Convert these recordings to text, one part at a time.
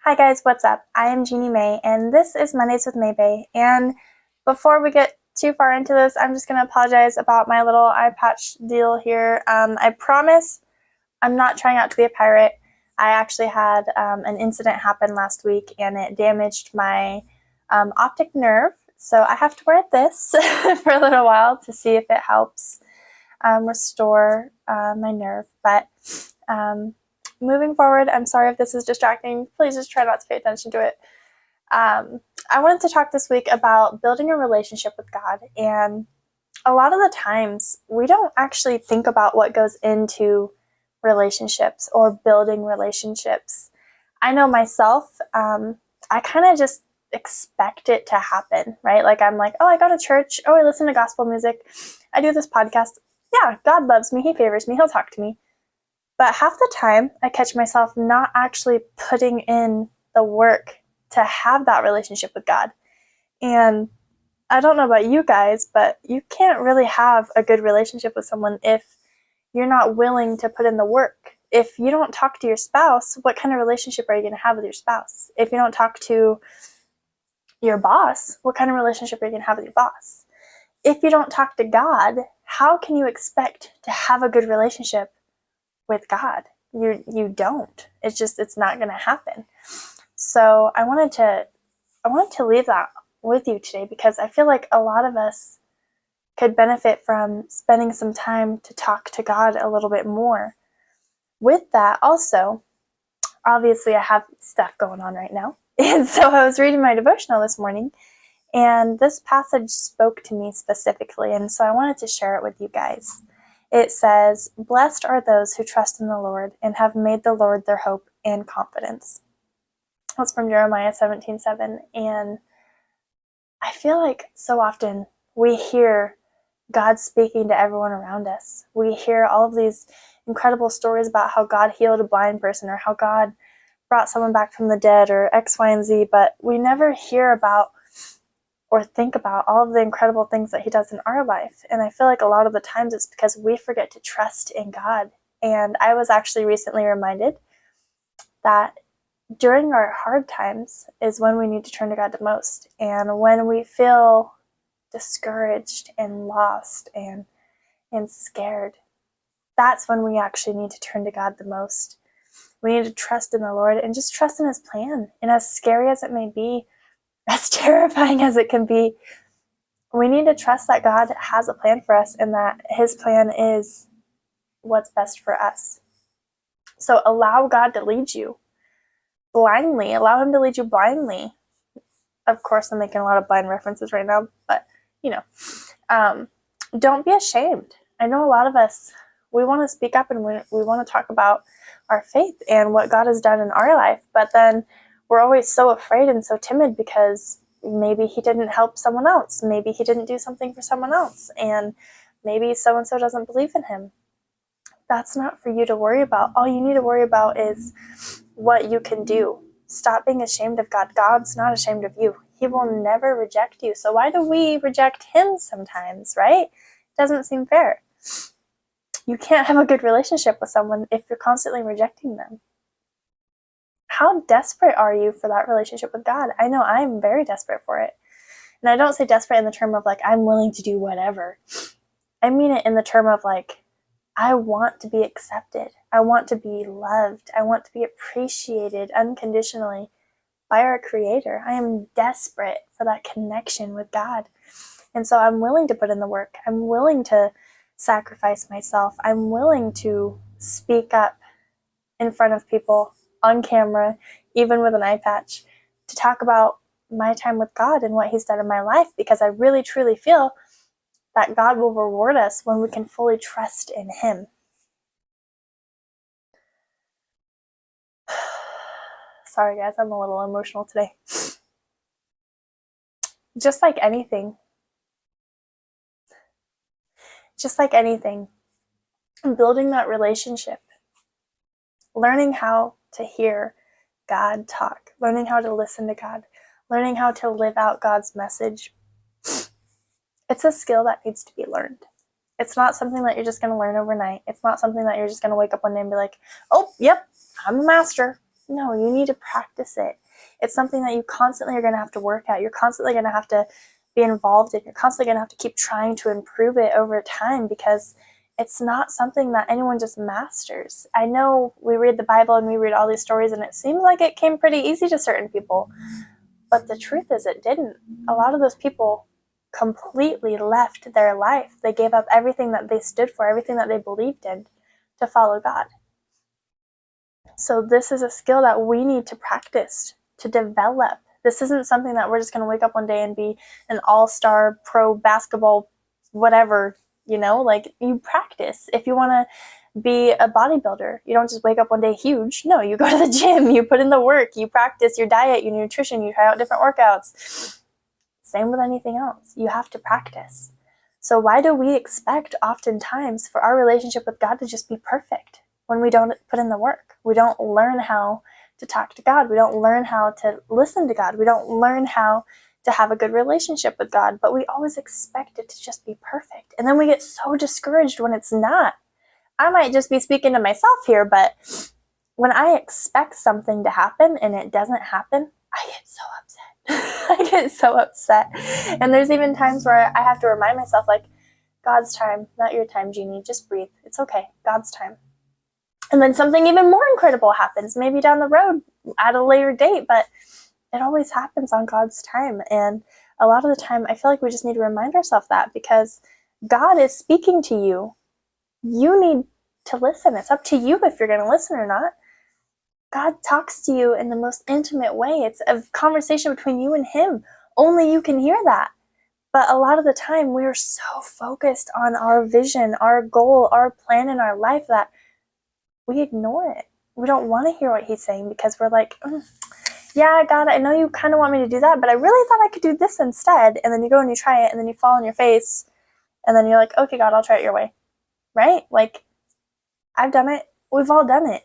Hi guys, what's up? I am Jeannie Mae, and this is Mondays with Mae Bae. And before we get too far into this, I'm just going to apologize about my little eye patch deal here. I promise I'm not trying out to be a pirate. I actually had an incident happen last week, and it damaged my optic nerve. So I have to wear this for a little while to see if it helps restore my nerve. But moving forward, I'm sorry if this is distracting. Please just try not to pay attention to it. I wanted to talk this week about building a relationship with God. And a lot of the times, we don't actually think about what goes into relationships or building relationships. I know myself, I kind of just expect it to happen, right? Like I'm like, oh, I go to church. Oh, I listen to gospel music. I do this podcast. Yeah, God loves me. He favors me. He'll talk to me. But half the time, I catch myself not actually putting in the work to have that relationship with God. And I don't know about you guys, but you can't really have a good relationship with someone if you're not willing to put in the work. If you don't talk to your spouse, what kind of relationship are you going to have with your spouse? If you don't talk to your boss, what kind of relationship are you going to have with your boss? If you don't talk to God, how can you expect to have a good relationship with God? You don't. It's not going to happen. So I wanted to leave that with you today because I feel like a lot of us could benefit from spending some time to talk to God a little bit more. With that, also, obviously I have stuff going on right now. And so I was reading my devotional this morning, and this passage spoke to me specifically, and so I wanted to share it with you guys. It says, "Blessed are those who trust in the Lord and have made the Lord their hope and confidence." That's from Jeremiah 17:7. And I feel like so often we hear God speaking to everyone around us. We hear all of these incredible stories about how God healed a blind person or how God brought someone back from the dead or X, Y, and Z, but we never hear about or think about all of the incredible things that he does in our life. And I feel like a lot of the times it's because we forget to trust in God. And I was actually recently reminded that during our hard times is when we need to turn to God the most. And when we feel discouraged and lost and scared, that's when we actually need to turn to God the most. We need to trust in the Lord and just trust in his plan. And as scary as it may be, as terrifying as it can be, we need to trust that God has a plan for us and that his plan is what's best for us. So allow God to lead you blindly. Allow him to lead you blindly. Of course, I'm making a lot of blind references right now, but don't be ashamed. I know a lot of us, we want to speak up and we want to talk about our faith and what God has done in our life, but then we're always so afraid and so timid because maybe he didn't help someone else. Maybe he didn't do something for someone else, and maybe so-and-so doesn't believe in him. That's not for you to worry about. All you need to worry about is what you can do. Stop being ashamed of God. God's not ashamed of you. He will never reject you. So why do we reject him sometimes, right? It doesn't seem fair. You can't have a good relationship with someone if you're constantly rejecting them. How desperate are you for that relationship with God? I know I'm very desperate for it. And I don't say desperate in the term of like, I'm willing to do whatever. I mean it in the term of like, I want to be accepted. I want to be loved. I want to be appreciated unconditionally by our Creator. I am desperate for that connection with God. And so I'm willing to put in the work. I'm willing to sacrifice myself. I'm willing to speak up in front of people on camera, even with an eye patch, to talk about my time with God and what he's done in my life, because I really truly feel that God will reward us when we can fully trust in him. Sorry guys, I'm a little emotional today. Just like anything, building that relationship, learning how to hear God talk, learning how to listen to God, learning how to live out God's message, it's a skill that needs to be learned. It's not something that you're just going to learn overnight. It's not something that you're just going to wake up one day and be like, oh, yep, I'm a master. No, you need to practice it. It's something that you constantly are going to have to work at. You're constantly going to have to be involved in. You're constantly going to have to keep trying to improve it over time, because it's not something that anyone just masters. I know we read the Bible and we read all these stories and it seems like it came pretty easy to certain people, but the truth is it didn't. A lot of those people completely left their life. They gave up everything that they stood for, everything that they believed in, to follow God. So this is a skill that we need to practice, to develop. This isn't something that we're just going to wake up one day and be an all-star pro basketball whatever, like you practice. If you want to be a bodybuilder, you don't just wake up one day huge. No, you go to the gym, you put in the work, you practice your diet, your nutrition, you try out different workouts. Same with anything else. You have to practice. So why do we expect oftentimes for our relationship with God to just be perfect when we don't put in the work? We don't learn how to talk to God. We don't learn how to listen to God. We don't learn how to have a good relationship with God, but we always expect it to just be perfect. And then we get so discouraged when it's not. I might just be speaking to myself here, but when I expect something to happen and it doesn't happen, I get so upset. I get so upset. And there's even times where I have to remind myself, like, God's time, not your time, Jeannie. Just breathe. It's okay. God's time. And then something even more incredible happens, maybe down the road at a later date, but it always happens on God's time. And a lot of the time, I feel like we just need to remind ourselves that, because God is speaking to you. You need to listen. It's up to you if you're going to listen or not. God talks to you in the most intimate way. It's a conversation between you and Him. Only you can hear that. But a lot of the time, we are so focused on our vision, our goal, our plan in our life that we ignore it. We don't want to hear what He's saying, because we're like, yeah, God, I know you kind of want me to do that, but I really thought I could do this instead. And then you go and you try it, and then you fall on your face, and then you're like, okay, God, I'll try it your way. Right? Like, I've done it. We've all done it.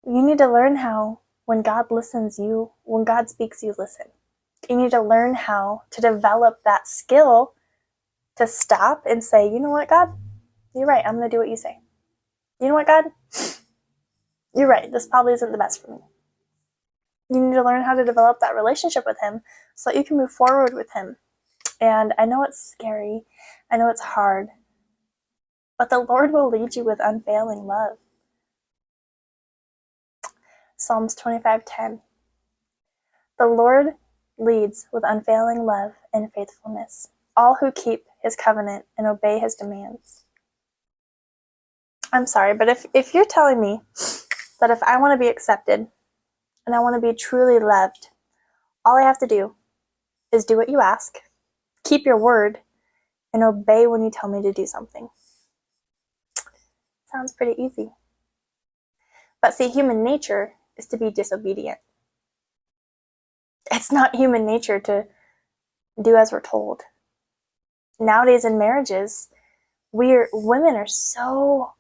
You need to learn how, when God listens, when God speaks, you listen. You need to learn how to develop that skill to stop and say, you know what, God? You're right. I'm going to do what you say. You know what, God? You're right. This probably isn't the best for me. You need to learn how to develop that relationship with Him so that you can move forward with Him. And I know it's scary. I know it's hard. But the Lord will lead you with unfailing love. Psalms 25:10. The Lord leads with unfailing love and faithfulness all who keep His covenant and obey His demands. I'm sorry, but if you're telling me that if I want to be accepted and I want to be truly loved, all I have to do is do what you ask, keep your word, and obey when you tell me to do something. Sounds pretty easy. But see, human nature is to be disobedient. It's not human nature to do as we're told. Nowadays in marriages, women are so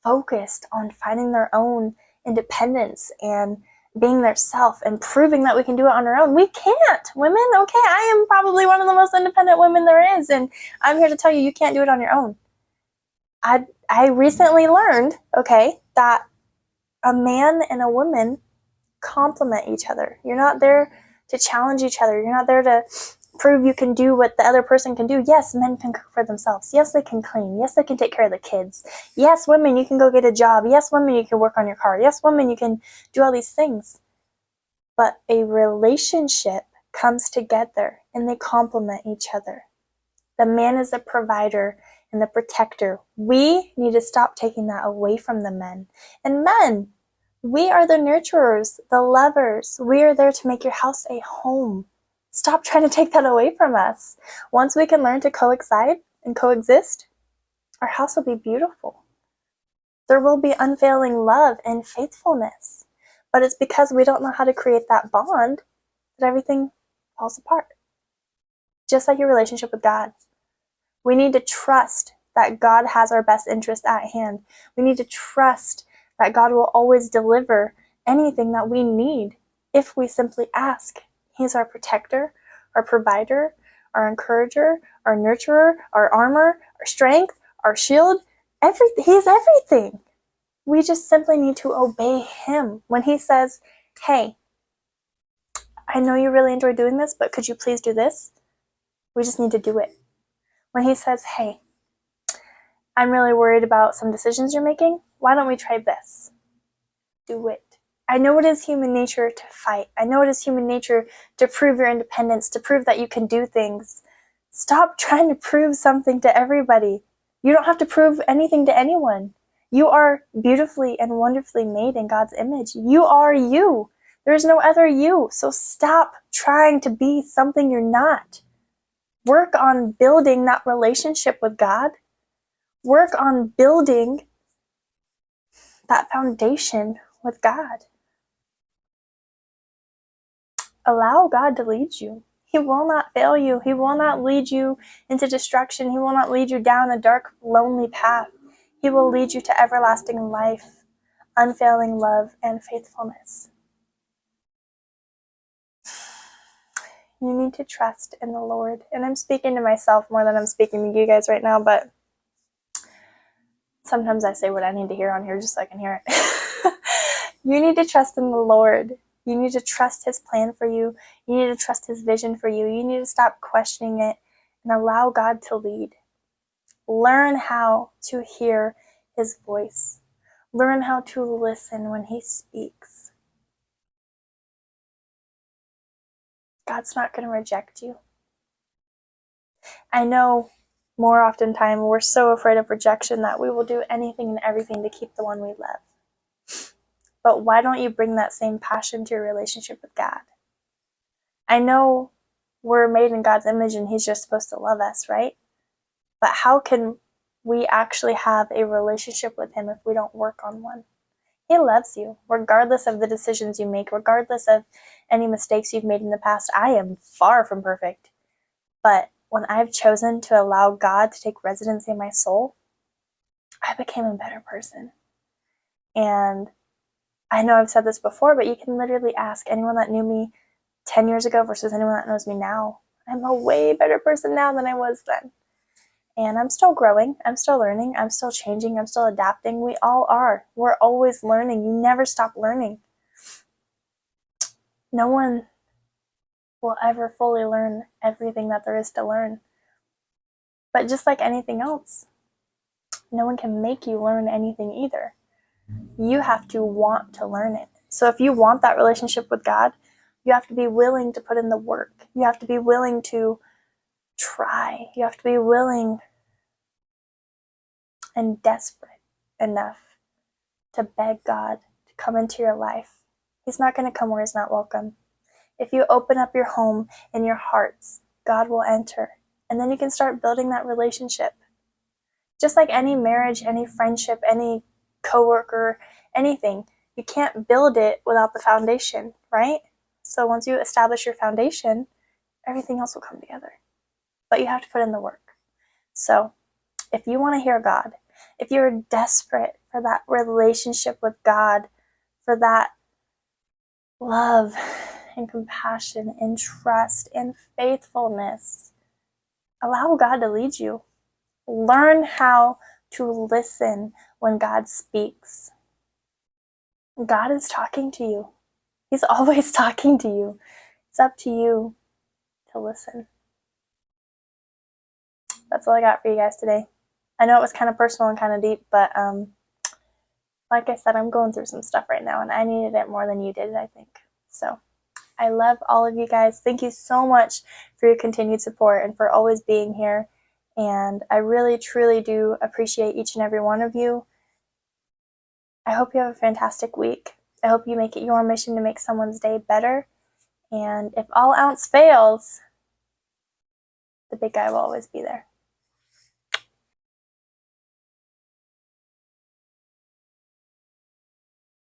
focused on finding their own independence and being their self and proving that we can do it on our own. We can't. Women, okay, I am probably one of the most independent women there is, and I'm here to tell you can't do it on your own. I recently learned, okay, that a man and a woman complement each other. You're not there to challenge each other. You're not there to prove you can do what the other person can do. Yes, men can cook for themselves. Yes, they can clean. Yes, they can take care of the kids. Yes, women, you can go get a job. Yes, women, you can work on your car. Yes, women, you can do all these things. But a relationship comes together and they complement each other. The man is the provider and the protector. We need to stop taking that away from the men. And men, we are the nurturers, the lovers. We are there to make your house a home. Stop trying to take that away from us. Once we can learn to coexist and coexist, our house will be beautiful. There will be unfailing love and faithfulness. But it's because we don't know how to create that bond that everything falls apart. Just like your relationship with God. We need to trust that God has our best interest at hand. We need to trust that God will always deliver anything that we need if we simply ask. He's our protector, our provider, our encourager, our nurturer, our armor, our strength, our shield. He's everything. We just simply need to obey him. When he says, hey, I know you really enjoy doing this, but could you please do this? We just need to do it. When he says, hey, I'm really worried about some decisions you're making, why don't we try this? Do it. I know it is human nature to fight. I know it is human nature to prove your independence, to prove that you can do things. Stop trying to prove something to everybody. You don't have to prove anything to anyone. You are beautifully and wonderfully made in God's image. You are you. There's no other you. So stop trying to be something you're not. Work on building that relationship with God. Work on building that foundation with God. Allow God to lead you. He will not fail you. He will not lead you into destruction. He will not lead you down a dark, lonely path. He will lead you to everlasting life, unfailing love, and faithfulness. You need to trust in the Lord. And I'm speaking to myself more than I'm speaking to you guys right now, but sometimes I say what I need to hear on here just so I can hear it. You need to trust in the Lord. You need to trust his plan for you. You need to trust his vision for you. You need to stop questioning it and allow God to lead. Learn how to hear his voice. Learn how to listen when he speaks. God's not going to reject you. I know more often time we're so afraid of rejection that we will do anything and everything to keep the one we love. But why don't you bring that same passion to your relationship with God? I know we're made in God's image and he's just supposed to love us, right? But how can we actually have a relationship with him if we don't work on one? He loves you, regardless of the decisions you make, regardless of any mistakes you've made in the past. I am far from perfect. But when I've chosen to allow God to take residency in my soul, I became a better person. And I know I've said this before, but you can literally ask anyone that knew me 10 years ago versus anyone that knows me now. I'm a way better person now than I was then. And I'm still growing. I'm still learning. I'm still changing. I'm still adapting. We all are. We're always learning. You never stop learning. No one will ever fully learn everything that there is to learn. But just like anything else, no one can make you learn anything either. You have to want to learn it. So if you want that relationship with God, you have to be willing to put in the work. You have to be willing to try. You have to be willing and desperate enough to beg God to come into your life. He's not going to come where he's not welcome. If you open up your home and your hearts, God will enter. And then you can start building that relationship. Just like any marriage, any friendship, any coworker, anything, you can't build it without the foundation, right? So once you establish your foundation, everything else will come together. But you have to put in the work. So if you want to hear God, if you're desperate for that relationship with God, for that love and compassion and trust and faithfulness, allow God to lead you. Learn how to listen when God speaks. God is talking to you. He's always talking to you. It's up to you to listen. That's all I got for you guys today. I know it was kind of personal and kind of deep, but like I said, I'm going through some stuff right now, and I needed it more than you did, I think. So I love all of you guys. Thank you so much for your continued support and for always being here. And I really, truly do appreciate each and every one of you. I hope you have a fantastic week. I hope you make it your mission to make someone's day better. And if all else fails, the big guy will always be there.